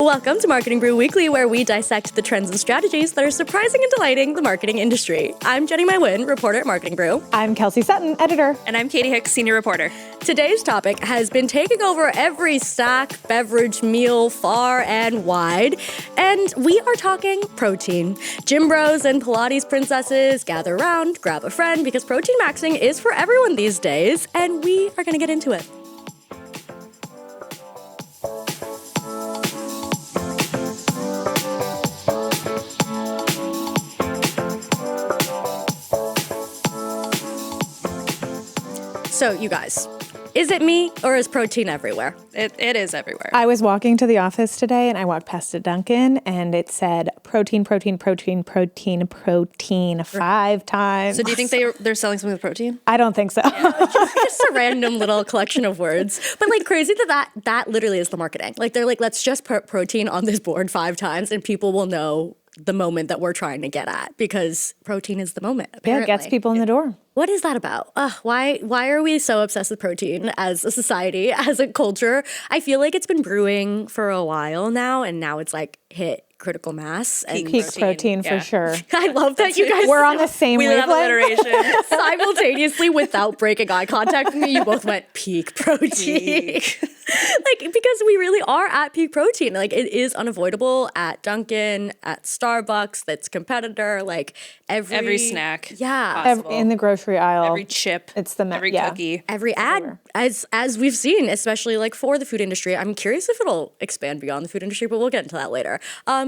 Welcome to Marketing Brew Weekly, where we dissect the trends and strategies that are surprising and delighting the marketing industry. I'm Jenny Mywin, reporter at Marketing Brew. I'm Kelsey Sutton, editor. And I'm Katie Hicks, senior reporter. Today's topic has been taking over every snack, beverage, meal, far and wide. And we are talking protein. Gym bros and Pilates princesses gather around, grab a friend, because protein maxing is for everyone these days. And we are going to get into it. So, you guys, is it me or is protein everywhere? It is everywhere. I was walking to the office today and I walked past a Dunkin' and it said protein 5 times. So do you think they're selling something with protein? I don't think so. Just a random little collection of words. But like crazy that literally is the marketing. Like they're like, let's just put protein on this board 5 times and people will know the moment that we're trying to get at, because protein is the moment, apparently. Yeah, it gets people in the door. What is that about? Why are we so obsessed with protein as a society, as a culture? I feel like it's been brewing for a while now, and now it's like hit critical mass. And Peak protein for sure. I love that you guys we're on the same we love wavelength. alliteration. Simultaneously, without breaking eye contact with me, you both went peak protein. Like, because we really are at peak protein. Like, it is unavoidable at Dunkin', at Starbucks, that's competitor, like Every snack. Yeah. possible. In the grocery aisle. Every chip. It's the every yeah. cookie. Every ad, as we've seen, especially like for the food industry. I'm curious if it'll expand beyond the food industry, but we'll get into that later.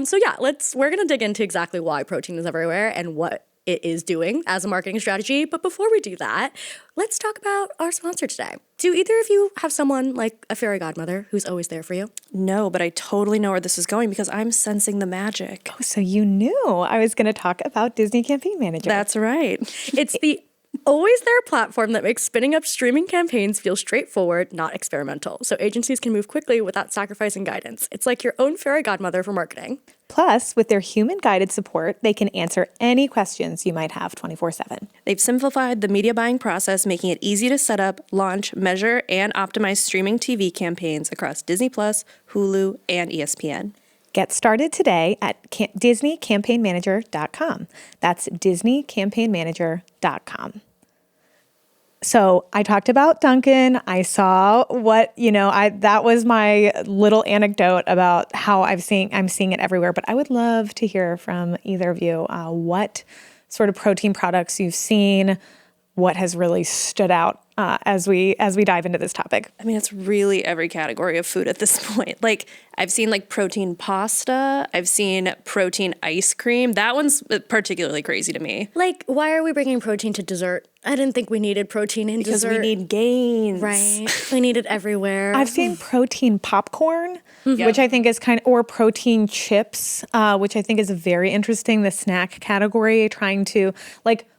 So yeah, we're gonna dig into exactly why protein is everywhere and what it is doing as a marketing strategy. But before we do that, let's talk about our sponsor today. Do either of you have someone like a fairy godmother who's always there for you? No, but I totally know where this is going because I'm sensing the magic. Oh, so you knew I was going to talk about Disney Campaign Manager. That's right. It's the always there platform that makes spinning up streaming campaigns feel straightforward, not experimental. So agencies can move quickly without sacrificing guidance. It's like your own fairy godmother for marketing. Plus, with their human-guided support, they can answer any questions you might have 24/7. They've simplified the media buying process, making it easy to set up, launch, measure, and optimize streaming TV campaigns across Disney+, Hulu, and ESPN. Get started today at DisneyCampaignManager.com. That's DisneyCampaignManager.com. So I talked about Dunkin'. I saw what, that was my little anecdote about how I'm seeing it everywhere. But I would love to hear from either of you what sort of protein products you've seen, what has really stood out as we dive into this topic. I mean, it's really every category of food at this point. Like, I've seen like protein pasta. I've seen protein ice cream. That one's particularly crazy to me. Like, why are we bringing protein to dessert? I didn't think we needed protein in Because dessert. we need gains. Right. We need it everywhere. I've seen protein popcorn, which I think is or protein chips, which I think is very interesting. The snack category, trying to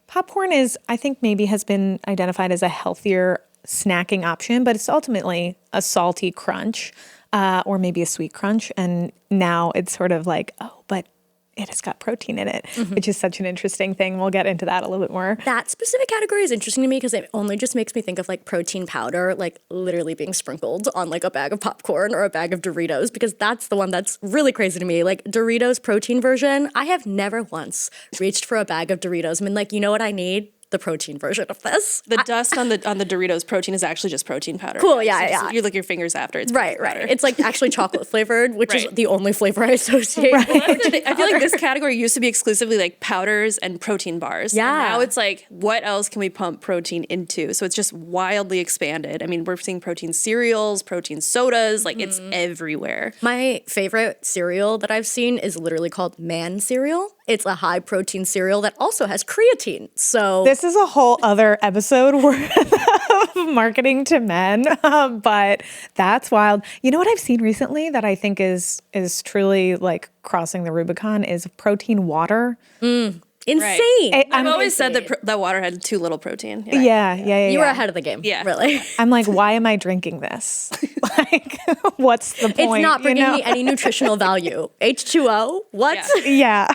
popcorn I think maybe has been identified as a healthier snacking option, but it's ultimately a salty crunch or maybe a sweet crunch. And now it's sort of like, but it has got protein in it, which is such an interesting thing. We'll get into that a little bit more. That specific category is interesting to me because it only just makes me think of like protein powder, like literally being sprinkled on like a bag of popcorn or a bag of Doritos, because that's the one that's really crazy to me. Like Doritos protein version, I have never once reached for a bag of Doritos and been like, you know what I need? The protein version of this. The dust on the Doritos protein is actually just protein powder. Cool, yeah. You lick your fingers after. It's right. powder. It's like actually chocolate flavored, which is the only flavor I associate. Well, I feel like this category used to be exclusively like powders and protein bars. Yeah. And now it's like, what else can we pump protein into? So it's just wildly expanded. I mean, we're seeing protein cereals, protein sodas, like it's everywhere. My favorite cereal that I've seen is literally called Man cereal. It's a high protein cereal that also has creatine. So this is a whole other episode worth of marketing to men, but that's wild. You know what I've seen recently that I think is truly like crossing the Rubicon is protein water. Insane. I've always said that water had too little protein. Yeah. You were ahead of the game. Yeah. Really. I'm like, why am I drinking this? Like, what's the point? It's not bringing me any nutritional value. H2O? What? Yeah.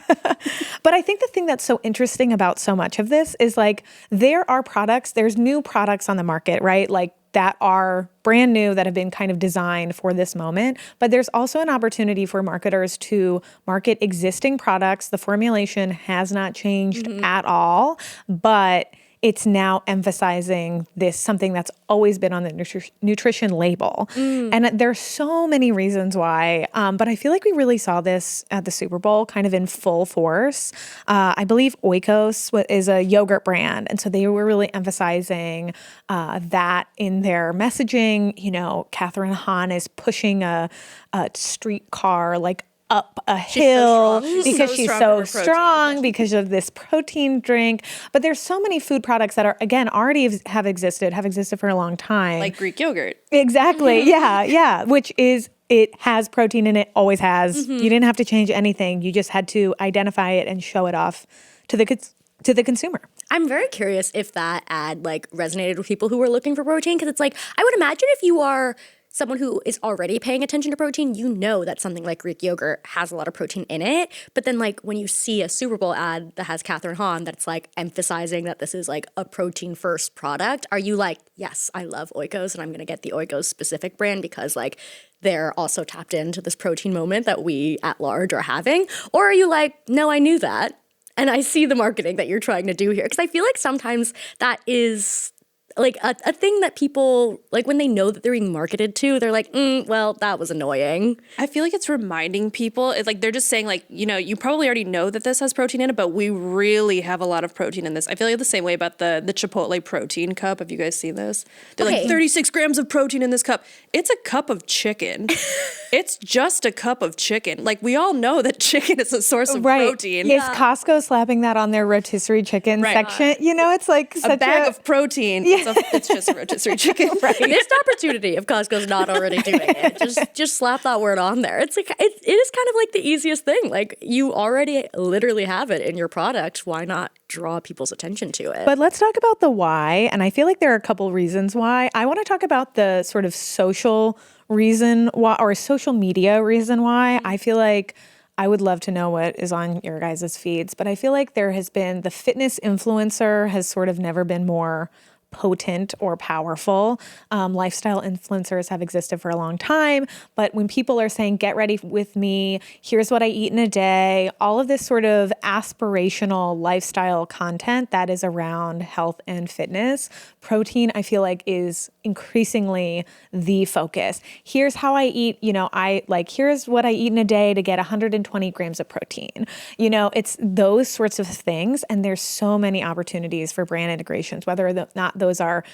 But I think the thing that's so interesting about so much of this is like, there are products, there's new products on the market, right? Like that are brand new, that have been kind of designed for this moment. But there's also an opportunity for marketers to market existing products. The formulation has not changed at all, but it's now emphasizing this, something that's always been on the nutrition label. And there's so many reasons why, but I feel like we really saw this at the Super Bowl kind of in full force. I believe Oikos is a yogurt brand, and so they were really emphasizing that in their messaging. You know, Catherine Hahn is pushing a streetcar like up a hill because she's so strong because of this protein drink. But there's so many food products that are, again, already have existed for a long time. Like Greek yogurt. Exactly. Yeah. Which is, it has protein in it, always has. You didn't have to change anything. You just had to identify it and show it off to the consumer. I'm very curious if that ad like resonated with people who were looking for protein, because it's like, I would imagine if you are someone who is already paying attention to protein, you know that something like Greek yogurt has a lot of protein in it. But then like when you see a Super Bowl ad that has Catherine Hahn that's like emphasizing that this is like a protein first product, are you like, yes, I love Oikos and I'm going to get the Oikos specific brand because like they're also tapped into this protein moment that we at large are having? Or are you like, no, I knew that and I see the marketing that you're trying to do here? Because I feel like sometimes that is like a thing that people, like when they know that they're being marketed to, they're like, well, that was annoying. I feel like it's reminding people. It's like they're just saying like, you know, you probably already know that this has protein in it, but we really have a lot of protein in this. I feel like the same way about the Chipotle protein cup. Have you guys seen this? They're like 36 grams of protein in this cup. It's a cup of chicken. It's just a cup of chicken. Like we all know that chicken is a source of protein. Is Costco slapping that on their rotisserie chicken section? You know, it's like such a bag of protein. Yeah. It's just a rotisserie chicken. Missed opportunity if Costco's not already doing it. Just slap that word on there. It's like it is kind of like the easiest thing. Like you already literally have it in your product. Why not draw people's attention to it? But let's talk about the why. And I feel like there are a couple reasons why. I want to talk about the sort of social reason why, or social media reason why. I feel like I would love to know what is on your guys' feeds, but I feel like there has been, the fitness influencer has sort of never been more potent or powerful. Lifestyle influencers have existed for a long time, but when people are saying, get ready with me, here's what I eat in a day, all of this sort of aspirational lifestyle content that is around health and fitness, protein, I feel like is increasingly the focus. Here's how I eat, you know, here's what I eat in a day to get 120 grams of protein. You know, it's those sorts of things. And there's so many opportunities for brand integrations, whether or not those are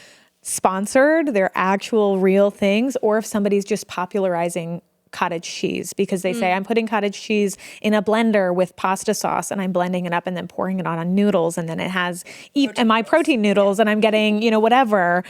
sponsored, they're actual real things, or if somebody's just popularizing cottage cheese because they say, I'm putting cottage cheese in a blender with pasta sauce and I'm blending it up and then pouring it on noodles. And then it has my protein noodles and I'm getting, you know, whatever.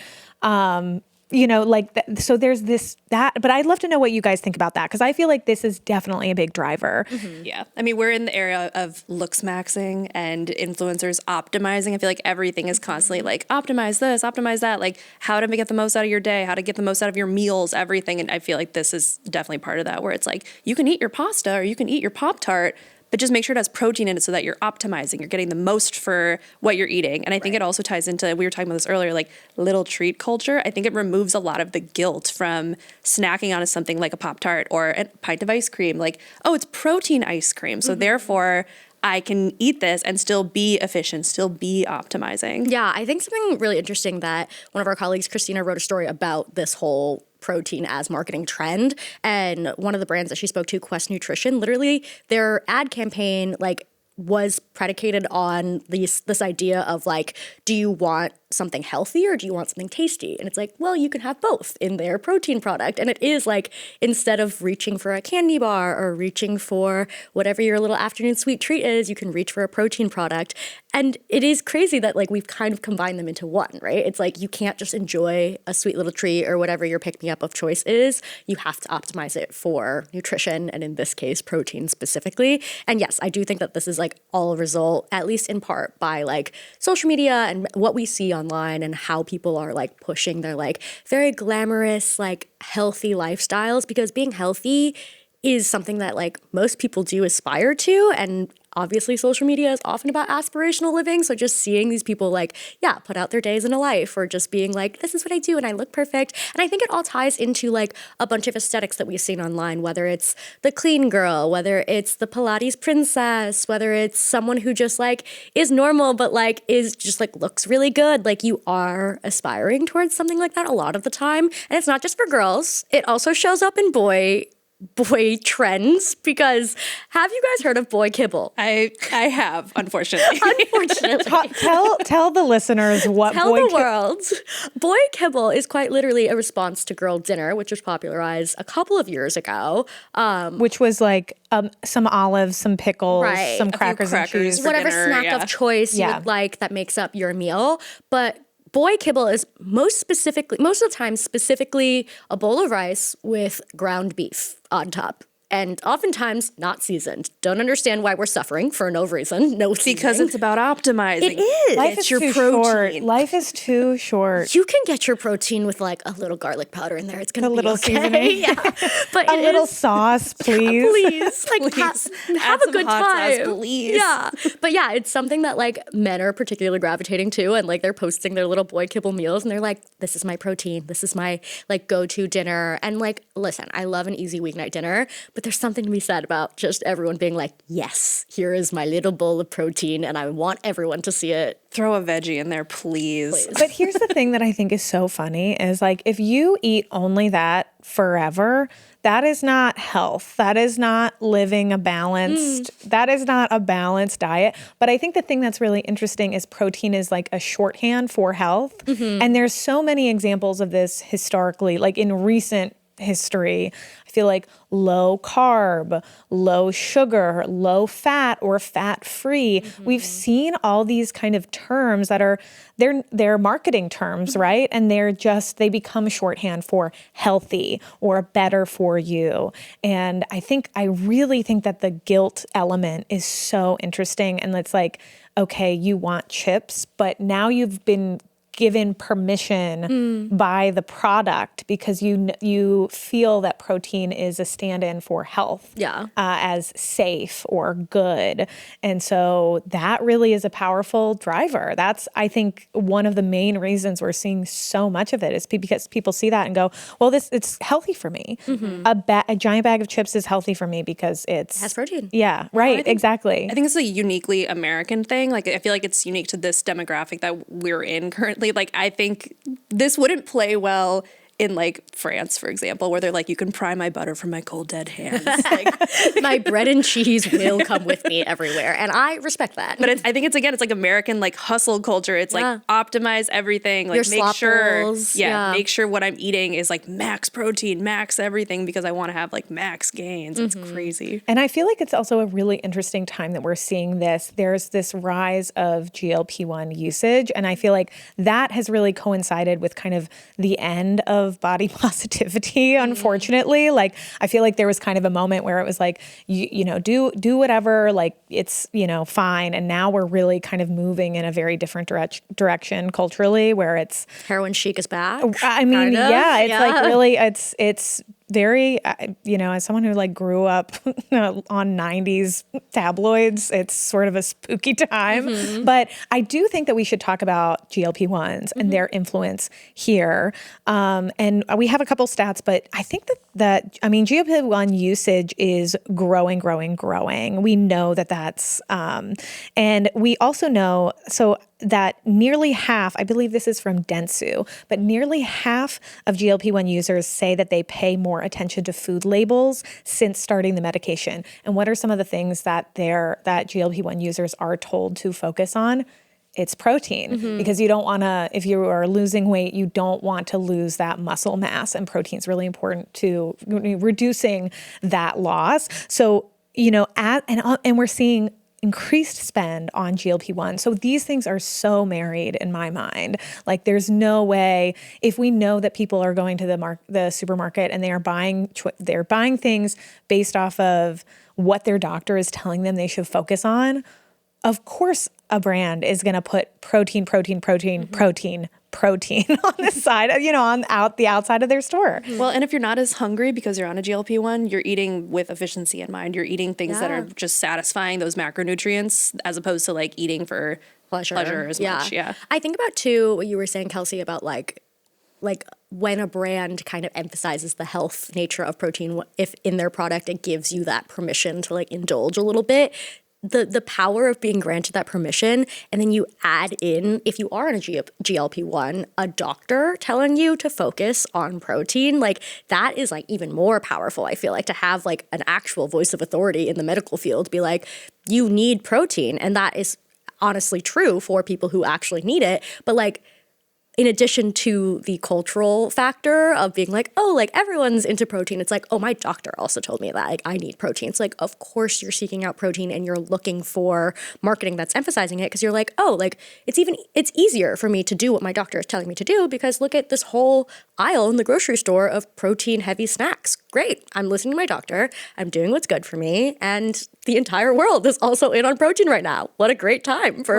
You know, like, so there's that, but I'd love to know what you guys think about that. Cause I feel like this is definitely a big driver. Yeah. I mean, we're in the era of looks maxing and influencers optimizing. I feel like everything is constantly like, optimize this, optimize that, like how to get the most out of your day, how to get the most out of your meals, everything. And I feel like this is definitely part of that, where it's like, you can eat your pasta or you can eat your Pop-Tart, but just make sure it has protein in it so that you're optimizing. You're getting the most for what you're eating. And I think it also ties into, we were talking about this earlier, like little treat culture. I think it removes a lot of the guilt from snacking on something like a Pop-Tart or a pint of ice cream. Like, oh, it's protein ice cream. So therefore, I can eat this and still be efficient, still be optimizing. Yeah, I think something really interesting that one of our colleagues, Christina, wrote a story about this whole protein as marketing trend. And one of the brands that she spoke to, Quest Nutrition, literally their ad campaign was predicated on this idea of like, do you want something healthy or do you want something tasty? And it's like, well, you can have both in their protein product. And it is like, instead of reaching for a candy bar or reaching for whatever your little afternoon sweet treat is, you can reach for a protein product. And it is crazy that like we've kind of combined them into one, right? It's like you can't just enjoy a sweet little treat or whatever your pick-me-up of choice is. You have to optimize it for nutrition, and in this case, protein specifically. And yes, I do think that this is like all a result, at least in part, by like social media and what we see online and how people are like pushing their like very glamorous, like healthy lifestyles, because being healthy is something that like most people do aspire to. And obviously social media is often about aspirational living. So just seeing these people like, yeah, put out their days in a life or just being like, this is what I do and I look perfect. And I think it all ties into like a bunch of aesthetics that we've seen online, whether it's the clean girl, whether it's the Pilates princess, whether it's someone who just like is normal, but like is just like looks really good. Like you are aspiring towards something like that a lot of the time. And it's not just for girls. It also shows up in boy trends, because have you guys heard of boy kibble? I have, unfortunately. Unfortunately. Tell the listeners what Tell the world. Boy kibble is quite literally a response to girl dinner, which was popularized a couple of years ago. which was like some olives, some pickles, Right. some A few crackers and crackers. cheese. For Whatever dinner, snack yeah. of choice you would like that makes up your meal. But boy kibble is most of the time specifically a bowl of rice with ground beef on top. And oftentimes not seasoned. Don't understand why we're suffering for no reason. No seasoning. Because it's about optimizing. It is. Life Get is your too protein. short. Life is too short. You can get your protein with like a little garlic powder in there. It's gonna A be little okay. seasoning. Yeah. But A it little is- sauce, please. Please, like Please. have Add a some good hot sauce, time. please. Yeah, but yeah, it's something that like men are particularly gravitating to, and like they're posting their little boy kibble meals, and they're like, "This is my protein. This is my like go-to dinner." And like, listen, I love an easy weeknight dinner, but there's something to be said about just everyone being like, "Yes, here is my little bowl of protein, and I want everyone to see it." Throw a veggie in there, please. But here's the thing that I think is so funny is like if you eat only that forever, that is not health. That is not living a balanced, that is not a balanced diet. But I think the thing that's really interesting is protein is like a shorthand for health. And there's so many examples of this historically, like in recent history. I feel like low carb, low sugar, low fat, or fat free. We've seen all these kind of terms that are they're marketing terms, right? And they become shorthand for healthy or better for you. And I really think that the guilt element is so interesting. And it's like, okay, you want chips, but now you've been given permission by the product because you feel that protein is a stand-in for health, as safe or good. And so that really is a powerful driver. That's, I think, one of the main reasons we're seeing so much of it is because people see that and go, well, it's healthy for me. A giant bag of chips is healthy for me because it has protein. Yeah, right, exactly. I think it's a uniquely American thing. Like, I feel like it's unique to this demographic that we're in currently. Like, I think this wouldn't play well in like France, for example, where they're like, you can pry my butter from my cold dead hands. Like, My bread and cheese will come with me everywhere, and I respect that. but I think it's like American like hustle culture. It's like optimize everything, like Your make slop sure, bowls, make sure what I'm eating is like max protein, max everything, because I want to have like max gains. It's crazy. And I feel like it's also a really interesting time that we're seeing this. There's this rise of GLP-1 usage, and I feel like that has really coincided with kind of the end of body positivity, unfortunately. Like, I feel like there was kind of a moment where it was like, you know, do whatever, like it's, you know, fine. And now we're really kind of moving in a very different direction culturally where it's Heroin chic is back. I mean, kind of. it's like really, it's very, you know, as someone who like grew up on 90s tabloids, it's sort of a spooky time. But I do think that we should talk about GLP-1s and their influence here. And we have a couple stats, but I think that GLP-1 usage is growing. We know that that's, and we also know, so that nearly half, I believe this is from Dentsu, but nearly half of GLP-1 users say that they pay more attention to food labels since starting the medication. And what are some of the things that GLP-1 users are told to focus on? It's protein, because you don't want to, if you are losing weight, you don't want to lose that muscle mass, and protein is really important to reducing that loss. So, you know, and we're seeing increased spend on GLP-1. So these things are so married in my mind. Like, there's no way, if we know that people are going to the supermarket and they're buying things based off of what their doctor is telling them they should focus on, of course a brand is going to put protein protein on the side, on the outside of their store. Well, and if you're not as hungry because you're on a GLP-1, you're eating with efficiency in mind. You're eating things that are just satisfying those macronutrients as opposed to like eating for pleasure as much. Yeah. I think about too what you were saying, Kelsey, about like when a brand kind of emphasizes the health nature of protein, if in their product it gives you that permission to like indulge a little bit, the power of being granted that permission, and then you add in, if you are on a GLP-1, a doctor telling you to focus on protein, like that is like even more powerful. I feel like to have like an actual voice of authority in the medical field be like, you need protein, and that is honestly true for people who actually need it, but like in addition to the cultural factor of being like, oh, like everyone's into protein, it's like, oh, my doctor also told me that like I need protein. It's like, of course you're seeking out protein and you're looking for marketing that's emphasizing it because you're like, oh, like it's easier for me to do what my doctor is telling me to do because look at this whole aisle in the grocery store of protein heavy snacks. Great. I'm listening to my doctor. I'm doing what's good for me. And the entire world is also in on protein right now. What a great time for.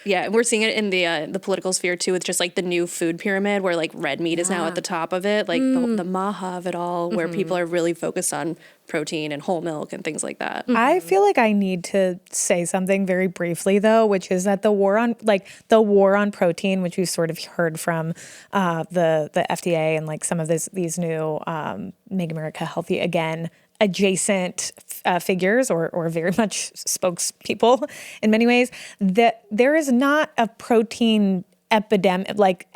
We're seeing it in the political sphere too, with just like the new food pyramid where like red meat is now at the top of it, like the maha of it all, where people are really focused on protein and whole milk and things like that. I feel like I need to say something very briefly though, which is that the war on protein, which we've sort of heard from the FDA and like some of these new Make America Healthy Again adjacent figures or very much spokespeople in many ways, that there is not a protein epidemic, like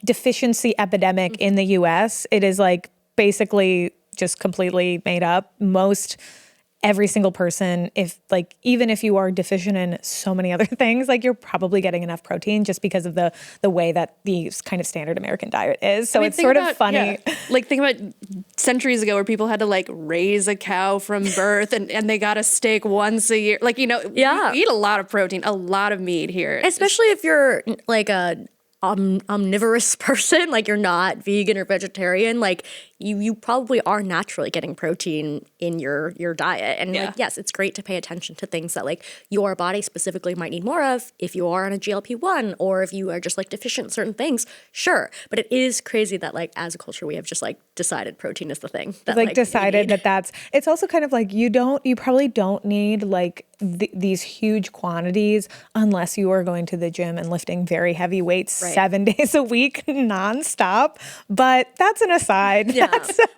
deficiency epidemic in the US. It is like basically just completely made up. Every single person, even if you are deficient in so many other things, like you're probably getting enough protein just because of the way that the kind of standard American diet is. So it's sort of funny. Yeah. Like think about centuries ago where people had to like raise a cow from birth and they got a steak once a year. Like, we eat a lot of protein, a lot of meat here. Especially if you're like a omnivorous person, like you're not vegan or vegetarian, like you probably are naturally getting protein in your diet. And like, yes, it's great to pay attention to things that like your body specifically might need more of if you are on a GLP-1 or if you are just like deficient in certain things, sure. But it is crazy that like as a culture we have just like decided protein is the thing. That, like decided it's also kind of like you probably don't need like these huge quantities unless you are going to the gym and lifting very heavy weights 7 days a week nonstop. But that's an aside. Yeah.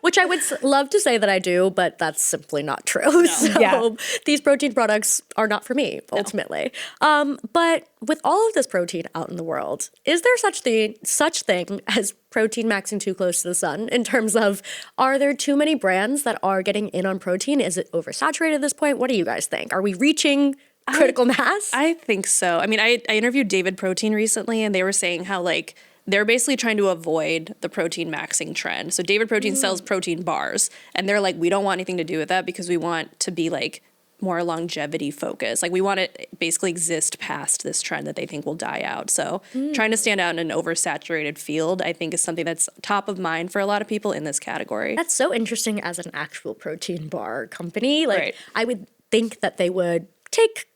Which I would love to say that I do, but that's simply not true. No. So these protein products are not for me, ultimately. No. But with all of this protein out in the world, is there such thing as protein maxing too close to the sun in terms of, are there too many brands that are getting in on protein? Is it oversaturated at this point? What do you guys think? Are we reaching critical mass? I think so. I mean, I interviewed David Protein recently and they were saying how like they're basically trying to avoid the protein maxing trend. So David Protein sells protein bars and they're like, we don't want anything to do with that because we want to be like more longevity focused. Like we want to basically exist past this trend that they think will die out. So trying to stand out in an oversaturated field, I think is something that's top of mind for a lot of people in this category. That's so interesting as an actual protein bar company. Like I would think that they would take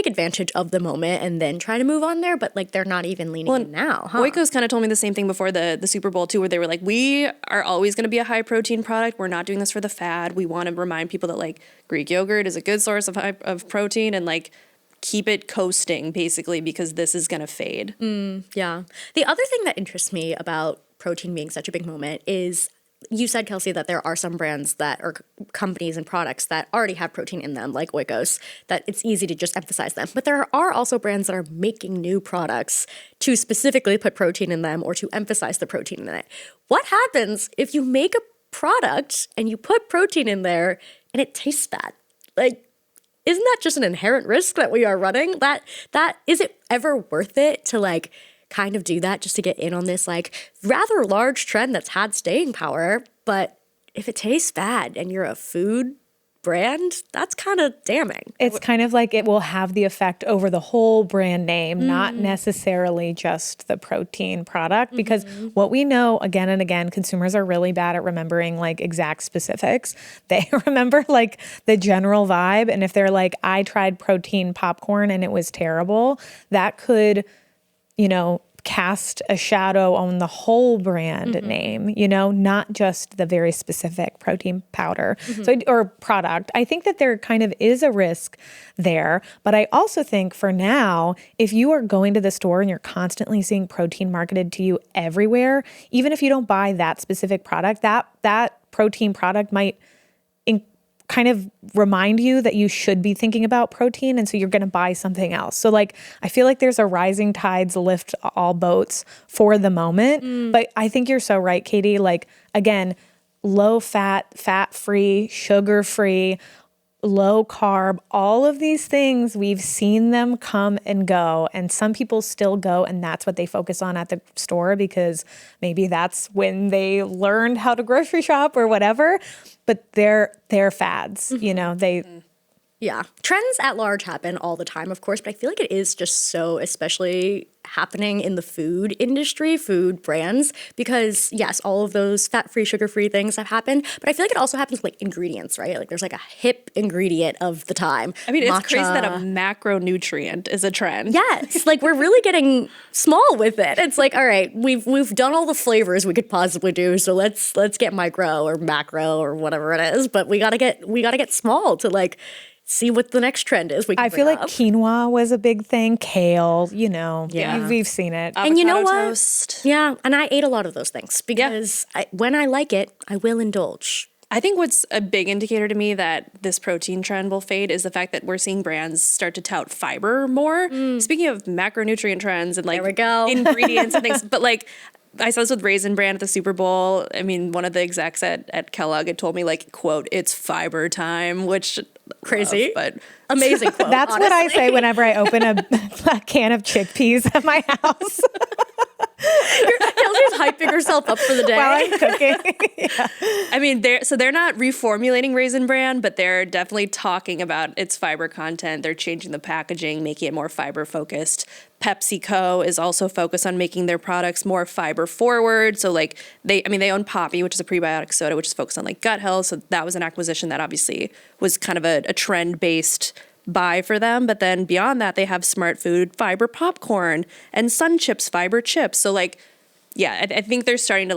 advantage of the moment and then try to move on there, but like they're not even leaning in now. Oikos kind of told me the same thing before the Super Bowl too, where they were like, we are always going to be a high protein product. We're not doing this for the fad. We want to remind people that like Greek yogurt is a good source of protein and like keep it coasting basically because this is going to fade. Yeah. The other thing that interests me about protein being such a big moment is you said, Kelsey, that there are some brands that are companies and products that already have protein in them, like Oikos, that it's easy to just emphasize them. But there are also brands that are making new products to specifically put protein in them or to emphasize the protein in it. What happens if you make a product and you put protein in there and it tastes bad? Like, isn't that just an inherent risk that we are running? That is it ever worth it to like kind of do that just to get in on this like rather large trend that's had staying power? But if it tastes bad and you're a food brand, that's kind of damning. It's kind of like it will have the effect over the whole brand name, not necessarily just the protein product, because what we know again and again, consumers are really bad at remembering like exact specifics. They remember like the general vibe. And if they're like, I tried protein popcorn and it was terrible, that could cast a shadow on the whole brand name, you know, not just the very specific protein powder or product. I think that there kind of is a risk there. But I also think for now, if you are going to the store and you're constantly seeing protein marketed to you everywhere, even if you don't buy that specific product, that protein product might kind of remind you that you should be thinking about protein. And so you're going to buy something else. So like, I feel like there's a rising tides lift all boats for the moment. But I think you're so right, Katie. Like, again, low fat, fat-free, sugar-free, low carb, all of these things, we've seen them come and go. And some people still go and that's what they focus on at the store because maybe that's when they learned how to grocery shop or whatever. But they're fads, you know, Yeah. Trends at large happen all the time, of course, but I feel like it is just so especially happening in the food industry, food brands, because yes, all of those fat-free, sugar-free things have happened, but I feel like it also happens with like ingredients, right? Like there's like a hip ingredient of the time. I mean, it's crazy that a macronutrient is a trend. Yes, like we're really getting small with it. It's like, all right, we've done all the flavors we could possibly do, so let's get micro or macro or whatever it is, but we gotta get small to like see what the next trend is. I feel like quinoa was a big thing. Kale, you know, we've seen it. And you know what? Toast. Yeah, and I ate a lot of those things because when I like it, I will indulge. I think what's a big indicator to me that this protein trend will fade is the fact that we're seeing brands start to tout fiber more. Speaking of macronutrient trends and like There we go. ingredients and things, but like I saw this with Raisin Bran at the Super Bowl. I mean, one of the execs at Kellogg had told me like, quote, "It's fiber time," which Crazy, but amazing quote. That's honestly. what I say whenever I open a can of chickpeas at my house Kelsey's hyping herself up for the day. while I'm cooking. I mean, they're not reformulating Raisin Bran, but they're definitely talking about its fiber content. They're changing the packaging, making it more fiber focused. PepsiCo is also focused on making their products more fiber forward. So like they own Poppy, which is a prebiotic soda, which is focused on like gut health. So that was an acquisition that obviously was kind of a trend based buy for them. But then beyond that, they have Smart Food fiber popcorn and Sun Chips fiber chips. So like, yeah, I think they're starting to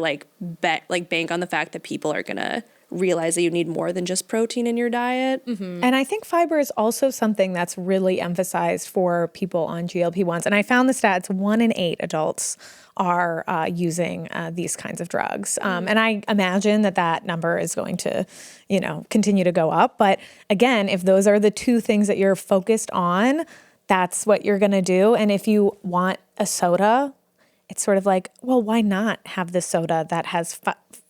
bank on the fact that people are gonna realize that you need more than just protein in your diet. And I think fiber is also something that's really emphasized for people on GLP-1s. And I found the stats 1 in 8 adults are using these kinds of drugs. And I imagine that number is going to, you know, continue to go up. But again, if those are the two things that you're focused on, that's what you're going to do. And if you want a soda, it's sort of like, well, why not have the soda that has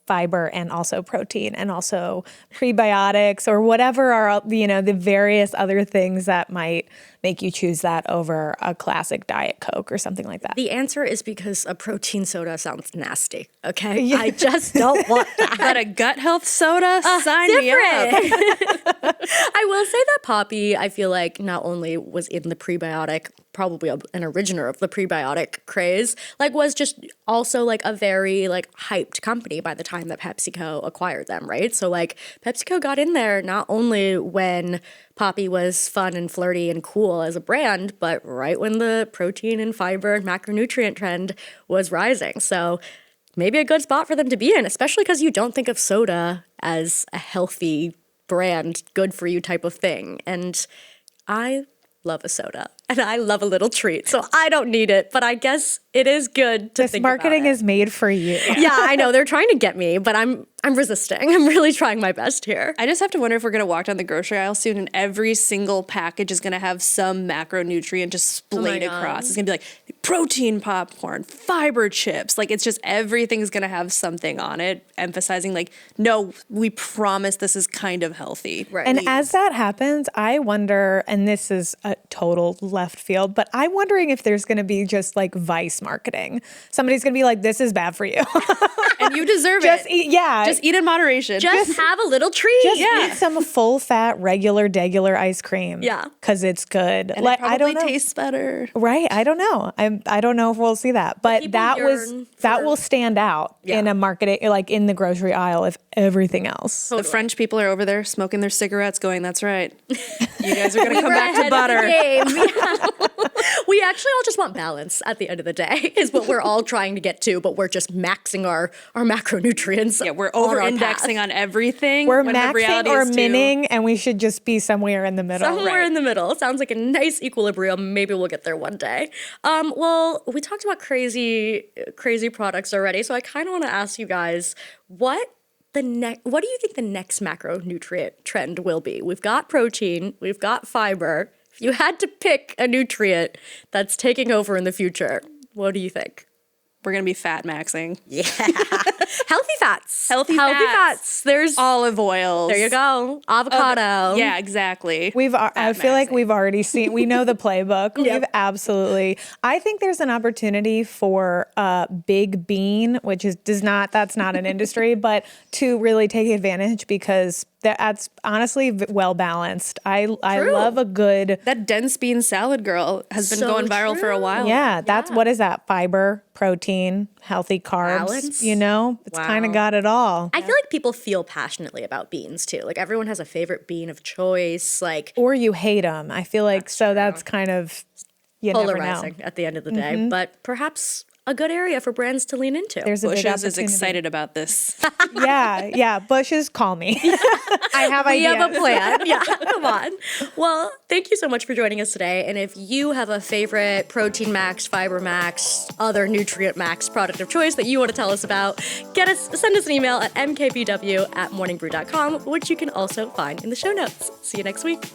fiber and also protein and also prebiotics or whatever are, you know, the various other things that might make you choose that over a classic Diet Coke or something like that. The answer is because a protein soda sounds nasty, okay? Yeah. I just don't want that. But a gut health soda? Sign me up. I will say that Poppy, I feel like not only was in the prebiotic, probably an originator of the prebiotic craze, like was just also like a very like hyped company by the time that PepsiCo acquired them, right? So like PepsiCo got in there not only when Poppy was fun and flirty and cool as a brand, but right when the protein and fiber and macronutrient trend was rising. So maybe a good spot for them to be in, especially because you don't think of soda as a healthy brand, good for you type of thing. And I love a soda and I love a little treat. So I don't need it, but I guess it is good to This think marketing about it. is made for you. Yeah, I know. They're trying to get me, but I'm resisting. I'm really trying my best here. I just have to wonder if we're going to walk down the grocery aisle soon and every single package is going to have some macronutrient just splayed God. across. It's going to be like protein popcorn, fiber chips. Like it's just everything's going to have something on it emphasizing like, no, we promise this is kind of healthy. Right. And as that happens, I wonder, and this is a total left field, but I'm wondering if there's going to be just like vice marketing. Somebody's going to be like, this is bad for you. And you deserve Just it. eat, yeah. Just eat in moderation. Just have a little treat. Just eat some full fat, regular ice cream. Yeah. Because it's good. and like it probably I don't know. tastes better. Right. I don't know. I don't know if we'll see that. But people that yearn will stand out in a marketing, like in the grocery aisle, if everything else. The French people are over there smoking their cigarettes going, that's right. You guys are gonna come back to Ahead of the butter. game. We actually all just want balance at the end of the day, is what we're all trying to get to, but we're just maxing our macronutrients. Yeah, we're on our over-indexing path. on everything. We're when the maxing reality or is to- minning, and we should just be somewhere in the middle. Somewhere in the middle. Sounds like a nice equilibrium. Maybe we'll get there one day. Well, we talked about crazy products already, so I kind of want to ask you guys what do you think the next macronutrient trend will be? We've got protein, we've got fiber. If you had to pick a nutrient that's taking over in the future, what do you think? We're gonna be fat maxing. Yeah. Healthy fats. Healthy fats. There's Olive oils. there you go. Avocado. Yeah, exactly. I feel like we've already seen, we know the playbook. Yep. We've absolutely, I think there's an opportunity for Big Bean, which that's not an industry, but to really take advantage because that's honestly well balanced. I love a good, That dense bean salad girl has been So going viral for a true. while. yeah, that's, what is that? Fiber, protein, healthy carbs, Balance. you know, it's kind of Wow. got it all. I feel like people feel passionately about beans too. Like everyone has a favorite bean of choice. Like Or you hate them. I feel like, that's kind of, you never know. polarizing at the end of the day, but perhaps a good area for brands to lean into. There's a big Bushes is opportunity. excited about this. Yeah. Bushes, call me. I have we ideas. have a plan. Yeah, come on. Well, thank you so much for joining us today. And if you have a favorite Protein Max, Fiber Max, other Nutrient Max product of choice that you want to tell us about, send us an email at mkbw@morningbrew.com, which you can also find in the show notes. See you next week.